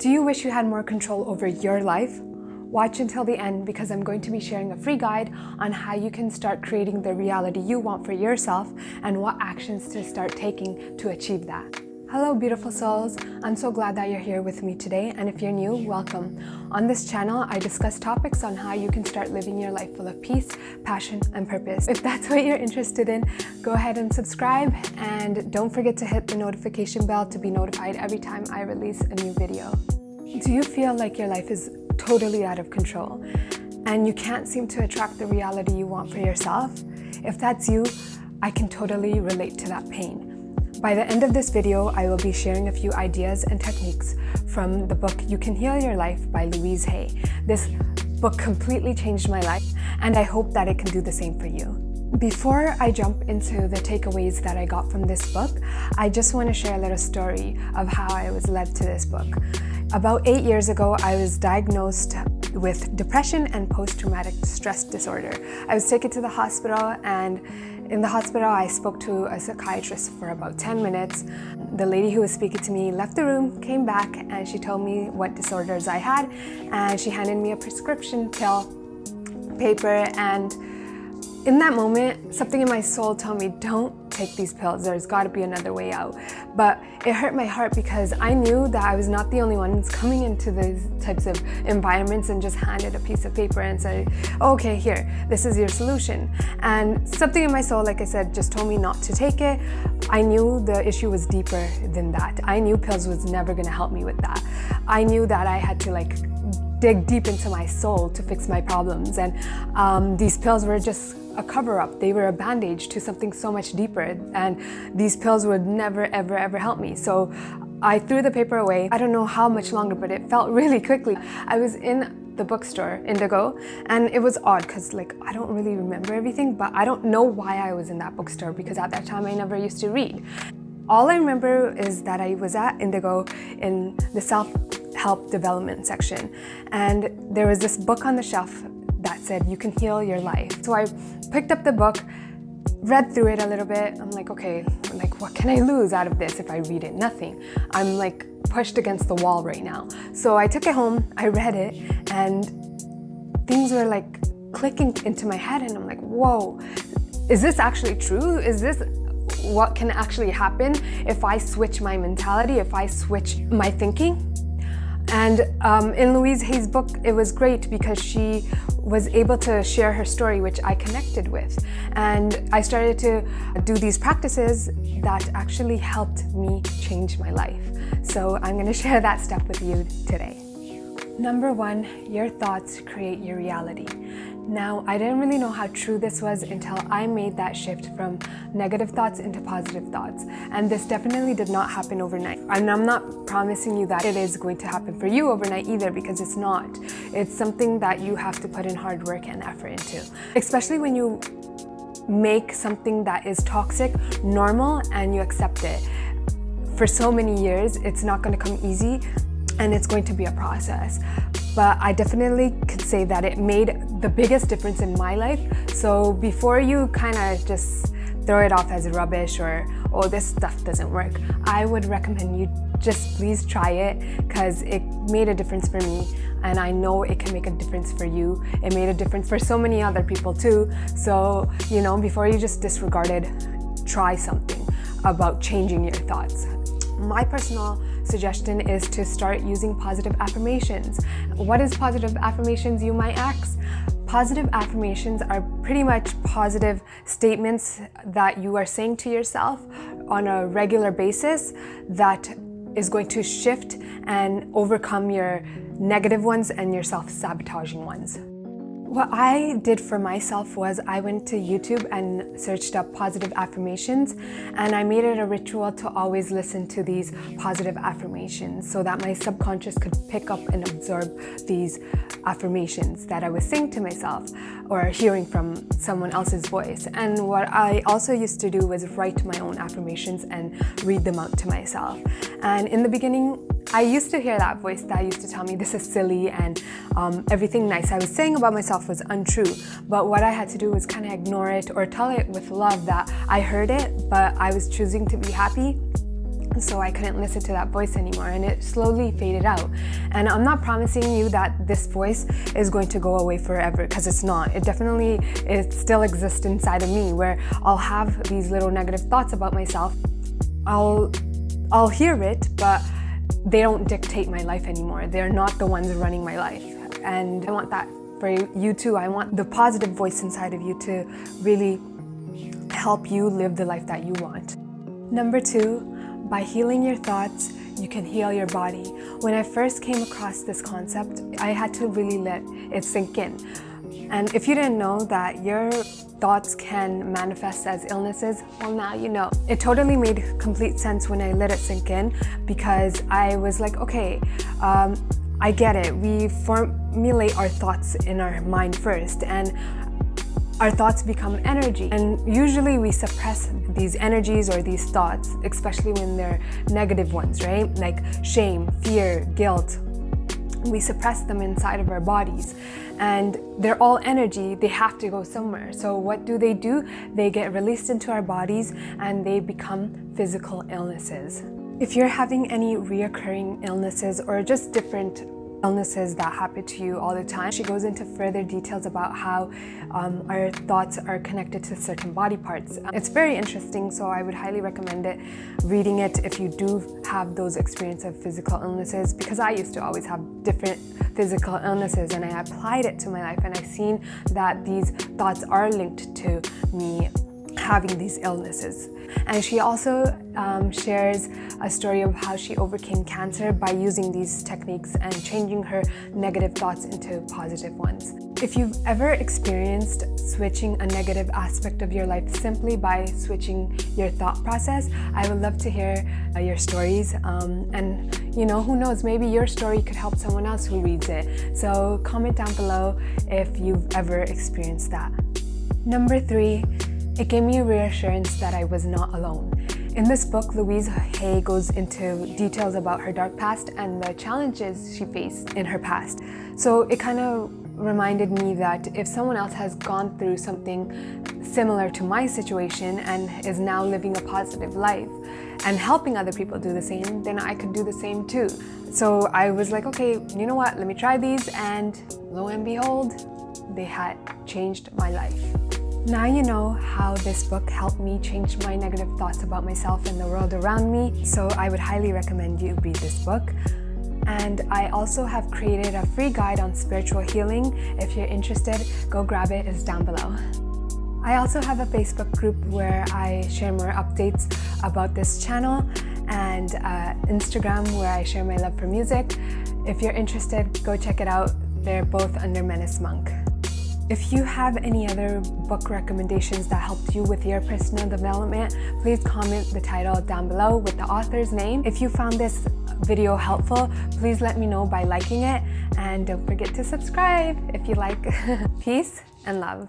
Do you wish you had more control over your life? Watch until the end because I'm going to be sharing a free guide on how you can start creating the reality you want for yourself and what actions to start taking to achieve that. Hello beautiful souls, I'm so glad that you're here with me today, and if you're new, welcome. On this channel, I discuss topics on how you can start living your life full of peace, passion, and purpose. If that's what you're interested in, go ahead and subscribe, and don't forget to hit the notification bell to be notified every time I release a new video. Do you feel like your life is totally out of control and you can't seem to attract the reality you want for yourself? If that's you, I can totally relate to that pain. By the end of this video, I will be sharing a few ideas and techniques from the book You Can Heal Your Life by Louise. This book completely changed my life, and I hope that it can do the same for you. Before I jump into the takeaways that I got from this book, I just want to share a little story of how I was led to this book. About 8 years ago, I was diagnosed with depression and post-traumatic stress disorder. I was taken to the hospital, and in the hospital, I spoke to a psychiatrist for about 10 minutes. The lady who was speaking to me left the room, came back, and she told me what disorders I had, and she handed me a prescription pill paper, and in that moment, something in my soul told me, don't take these pills, there's got to be another way out. But it hurt my heart because I knew that I was not the only one coming into these types of environments and just handed a piece of paper and said, okay, here, this is your solution. And something in my soul, like I said, just told me not to take it. I knew the issue was deeper than that. I knew pills was never going to help me with that. I knew that I had to dig deep into my soul to fix my problems, and these pills were just a cover-up. They were a bandage to something so much deeper, and these pills would never ever help me. So I threw the paper away. I don't know how much longer, but it felt really quickly. I was in the bookstore, Indigo, and it was odd because I don't really remember everything, but I don't know why I was in that bookstore because at that time I never used to read. All I remember is that I was at Indigo in the self-help development section, and there was this book on the shelf that said, You Can Heal Your Life. So I picked up the book, read through it a little bit. I'm like, okay, what can I lose out of this if I read it? Nothing. I'm pushed against the wall right now. So I took it home, I read it, and things were clicking into my head, and I'm like, whoa, is this actually true? Is this what can actually happen if I switch my mentality, if I switch my thinking? And in Louise Hay's book, it was great because she was able to share her story, which I connected with. And I started to do these practices that actually helped me change my life. So I'm going to share that step with you today. Number 1, your thoughts create your reality. Now, I didn't really know how true this was until I made that shift from negative thoughts into positive thoughts. And this definitely did not happen overnight. And I'm not promising you that it is going to happen for you overnight either, because it's not. It's something that you have to put in hard work and effort into. Especially when you make something that is toxic normal and you accept it. For so many years, it's not going to come easy, and it's going to be a process. But I definitely could say that it made the biggest difference in my life. So before you kind of just throw it off as rubbish or, oh, this stuff doesn't work, I would recommend you just please try it, because it made a difference for me, and I know it can make a difference for you. It made a difference for so many other people too. So, before you just disregard it, try something about changing your thoughts. My personal suggestion is to start using positive affirmations. What is positive affirmations, you might ask? Positive affirmations are pretty much positive statements that you are saying to yourself on a regular basis that is going to shift and overcome your negative ones and your self-sabotaging ones. What I did for myself was I went to YouTube and searched up positive affirmations, and I made it a ritual to always listen to these positive affirmations so that my subconscious could pick up and absorb these affirmations that I was saying to myself or hearing from someone else's voice. And what I also used to do was write my own affirmations and read them out to myself. And in the beginning, I used to hear that voice that used to tell me this is silly and everything nice I was saying about myself was untrue. But what I had to do was kind of ignore it or tell it with love that I heard it, but I was choosing to be happy So I couldn't listen to that voice anymore, and it slowly faded out. And I'm not promising you that this voice is going to go away forever, because it's not. It still exists inside of me, where I'll have these little negative thoughts about myself. I'll hear it, but they don't dictate my life anymore. They're not the ones running my life. And I want that for you too. I want the positive voice inside of you to really help you live the life that you want. Number 2, by healing your thoughts, you can heal your body. When I first came across this concept, I had to really let it sink in. And if you didn't know that your thoughts can manifest as illnesses, well, now you know. It totally made complete sense when I let it sink in, because I was like, okay, I get it. We formulate our thoughts in our mind first, and our thoughts become energy. And usually we suppress these energies or these thoughts, especially when they're negative ones, right? Like shame, fear, guilt. We suppress them inside of our bodies, and they're all energy. They have to go somewhere. So what do? They get released into our bodies, and they become physical illnesses. If you're having any reoccurring illnesses or just different illnesses that happen to you all the time, she goes into further details about how our thoughts are connected to certain body parts. It's very interesting, so I would highly recommend it, reading it if you do have those experiences of physical illnesses, because I used to always have different physical illnesses, and I applied it to my life, and I've seen that these thoughts are linked to me having these illnesses. And she also shares a story of how she overcame cancer by using these techniques and changing her negative thoughts into positive ones. If you've ever experienced switching a negative aspect of your life simply by switching your thought process, I would love to hear your stories. And you know, who knows, maybe your story could help someone else who reads it. So comment down below if you've ever experienced that. Number 3, it gave me a reassurance that I was not alone. In this book, Louise goes into details about her dark past and the challenges she faced in her past. So it kind of reminded me that if someone else has gone through something similar to my situation and is now living a positive life and helping other people do the same, then I could do the same too. So I was like, okay, you know what, let me try these, and lo and behold, they had changed my life. Now you know how this book helped me change my negative thoughts about myself and the world around me, so I would highly recommend you read this book. And I also have created a free guide on spiritual healing. If you're interested, go grab it, it's down below. I also have a Facebook group where I share more updates about this channel, and Instagram where I share my love for music. If you're interested, go check it out. They're both under Menace Monk. If you have any other book recommendations that helped you with your personal development, please comment the title down below with the author's name. If you found this video helpful, please let me know by liking it, and don't forget to subscribe if you like. Peace and love.